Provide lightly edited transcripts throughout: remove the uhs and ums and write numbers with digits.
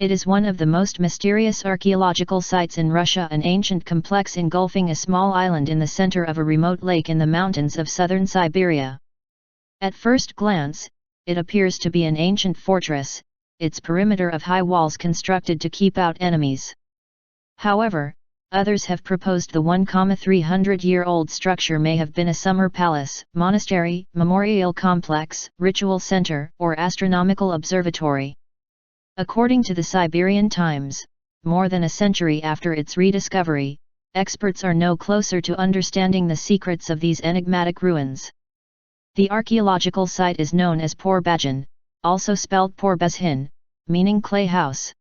It is one of the most mysterious archaeological sites in Russia, an ancient complex engulfing a small island in the center of a remote lake in the mountains of southern Siberia. At first glance, it appears to be an ancient fortress, its perimeter of high walls constructed to keep out enemies. However, others have proposed the 1,300-year-old structure may have been a summer palace, monastery, memorial complex, ritual center, or astronomical observatory. According to the Siberian Times, more than a century after its rediscovery, experts are no closer to understanding the secrets of these enigmatic ruins. The archaeological site is known as Por-Bajhyn, also spelled Por-Bazhyn, meaning clay house.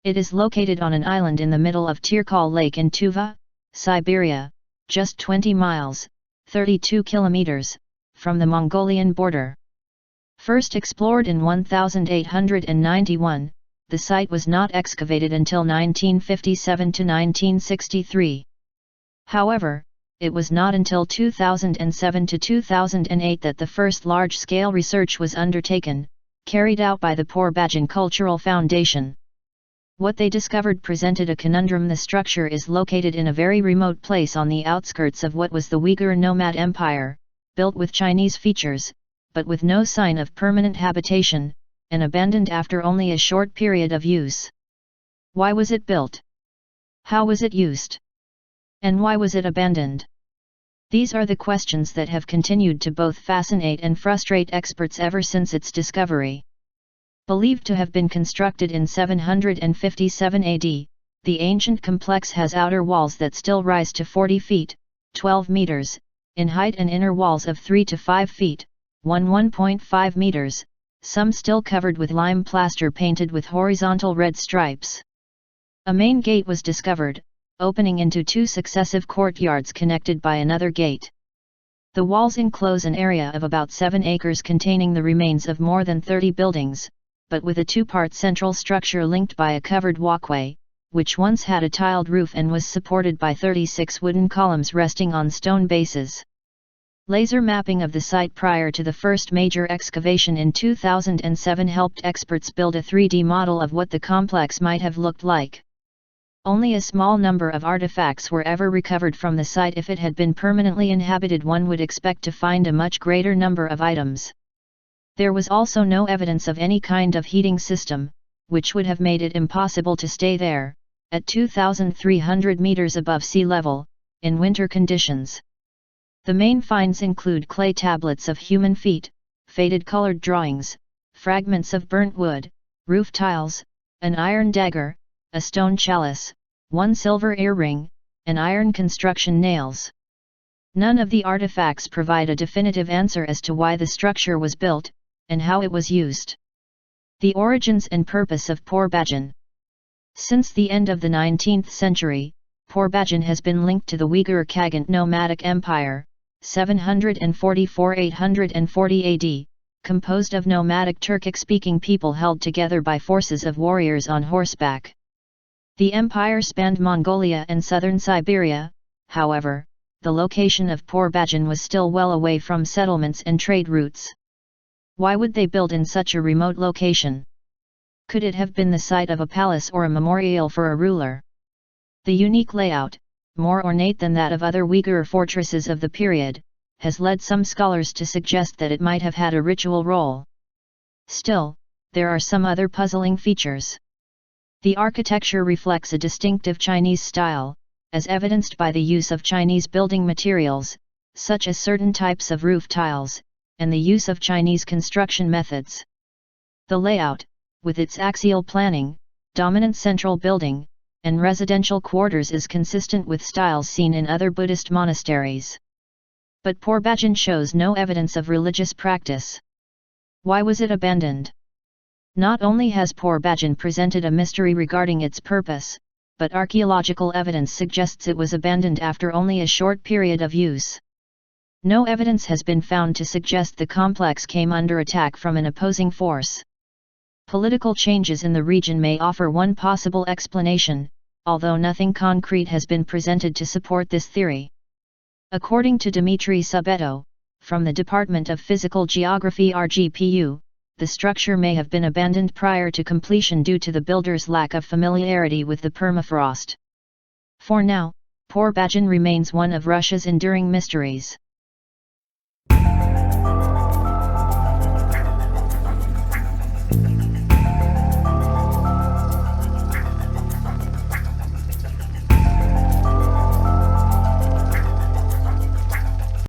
It is located on an island in the middle of Tirkal Lake in Tuva, Siberia, just 20 miles, 32 kilometers, from the Mongolian border. First explored in 1891, the site was not excavated until 1957 to 1963. However, it was not until 2007 to 2008 that the first large-scale research was undertaken, carried out by the Por-Bajhyn Cultural Foundation. What they discovered presented a conundrum. The structure is located in a very remote place on the outskirts of what was the Uyghur nomad empire, built with Chinese features, but with no sign of permanent habitation, and abandoned after only a short period of use. Why was it built? How was it used? And why was it abandoned? These are the questions that have continued to both fascinate and frustrate experts ever since its discovery. Believed to have been constructed in 757 AD, the ancient complex has outer walls that still rise to 40 feet, 12 meters, in height, and inner walls of 3 to 5 feet, 1.5 meters, some still covered with lime plaster painted with horizontal red stripes. A main gate was discovered, opening into two successive courtyards connected by another gate. The walls enclose an area of about 7 acres containing the remains of more than 30 buildings, but with a two-part central structure linked by a covered walkway, which once had a tiled roof and was supported by 36 wooden columns resting on stone bases. Laser mapping of the site prior to the first major excavation in 2007 helped experts build a 3D model of what the complex might have looked like. Only a small number of artifacts were ever recovered from the site. If it had been permanently inhabited, one would expect to find a much greater number of items. There was also no evidence of any kind of heating system, which would have made it impossible to stay there, at 2,300 meters above sea level, in winter conditions. The main finds include clay tablets of human feet, faded colored drawings, fragments of burnt wood, roof tiles, an iron dagger, a stone chalice, one silver earring, and iron construction nails. None of the artifacts provide a definitive answer as to why the structure was built, and how it was used. The origins and purpose of Por-Bajhyn. Since the end of the 19th century, Por-Bajhyn has been linked to the Uyghur Khagant nomadic empire, 744–840 AD, composed of nomadic Turkic-speaking people held together by forces of warriors on horseback. The empire spanned Mongolia and southern Siberia. However, the location of Por-Bajhyn was still well away from settlements and trade routes. Why would they build in such a remote location? Could it have been the site of a palace or a memorial for a ruler? The unique layout, more ornate than that of other Uyghur fortresses of the period, has led some scholars to suggest that it might have had a ritual role. Still, there are some other puzzling features. The architecture reflects a distinctive Chinese style, as evidenced by the use of Chinese building materials, such as certain types of roof tiles, and the use of Chinese construction methods. The layout, with its axial planning, dominant central building, and residential quarters, is consistent with styles seen in other Buddhist monasteries. But Por-Bajhyn shows no evidence of religious practice. Why was it abandoned? Not only has Por-Bajhyn presented a mystery regarding its purpose, but archaeological evidence suggests it was abandoned after only a short period of use. No evidence has been found to suggest the complex came under attack from an opposing force. Political changes in the region may offer one possible explanation, although nothing concrete has been presented to support this theory. According to Dmitry Subeto, from the Department of Physical Geography RGPU, the structure may have been abandoned prior to completion due to the builder's lack of familiarity with the permafrost. For now, Por-Bajhyn remains one of Russia's enduring mysteries.